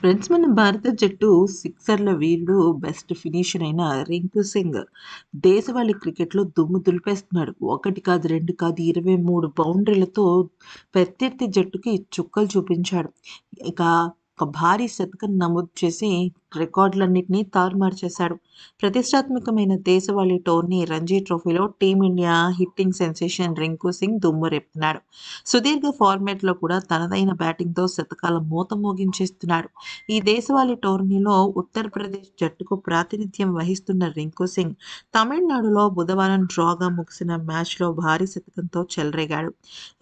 Friends మన భారత జట్టు సిక్సర్ల వీరుడు, బెస్ట్ ఫినిషర్ అయిన రింకు సింగ్ దేశవాళీ క్రికెట్‌లో దుమ్ము దులిపేస్తున్నాడు. 1 కాదు, 2 కాదు 23 బౌండరీలతో ప్రత్యర్థి జట్టుకి చుక్కలు చూపించాడు. ఇక ఒక భారీ శతకం నమోదు చేసి రికార్డులన్నిటిని తారుమారు చేశాడు. ప్రతిష్టాత్మకమైన దేశవాళీ టోర్నీ రంజీ ట్రోఫీలో team India hitting sensation Rinku Singh దుమ్ము రేపుతున్నాడు. సుదీర్ఘ ఫార్మాట్‌లో కూడా తనదైన బ్యాటింగ్‌తో శతకాల మూత మోగించేస్తున్నాడు. ఈ దేశవాళీ టోర్నీలో ఉత్తరప్రదేశ్ జట్టుకు ప్రాతినిధ్యం వహిస్తున్న రింకు సింగ్ తమిళనాడులో బుధవారం డ్రాగా ముగిసిన మ్యాచ్లో భారీ శతకంతో చెలరేగాడు.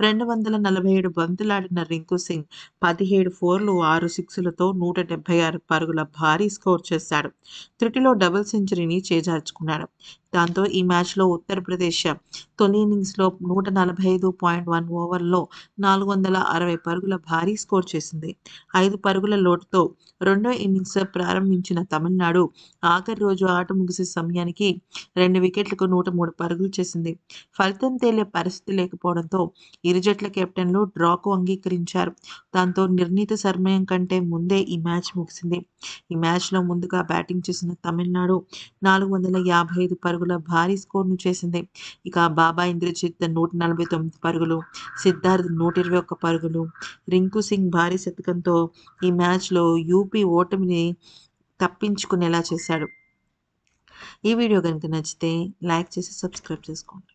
247 బంతులాడిన రింకు సింగ్ 17 ఫోర్లు, 6 సిక్సులతో 176 పరుగుల భారీ స్కోర్ చేశాడు. త్రుటిలో డబుల్ సెంచరీని చేజార్చుకున్నాడు. దాంతో ఈ మ్యాచ్లో ఉత్తరప్రదేశ్ తొలి ఇన్నింగ్స్లో 145.1 ఓవర్లలో 460 పరుగుల భారీ స్కోర్ చేసింది. 5 పరుగుల లోటుతో రెండో ఇన్నింగ్స్ ప్రారంభించిన తమిళనాడు ఆఖరి రోజు ఆట ముగిసే సమయానికి 2 వికెట్లకు 103 పరుగులు చేసింది. ఫలితం తేలే పరిస్థితి లేకపోవడంతో ఇరు జట్ల కెప్టెన్లు డ్రాకు అంగీకరించారు. దాంతో నిర్ణీత సమయం కంటే ముందే ఈ మ్యాచ్ ముగిసింది. ఈ మ్యాచ్లో ముందుగా బ్యాటింగ్ చేసిన తమిళనాడు 455 పరుగుల భారీ స్కోర్ను చేసింది. ఇక బాబా ఇంద్రజిత్ 149 పరుగులు, సిద్ధార్థ్ 121 పరుగులు, రింకు సింగ్ భారీ శతకంతో ఈ మ్యాచ్‌లో యూపీ ఓటమిని తప్పించుకునేలా చేశాడు. ఈ వీడియో గనుక నచ్చితే లైక్ చేసి సబ్స్క్రైబ్ చేసుకోండి.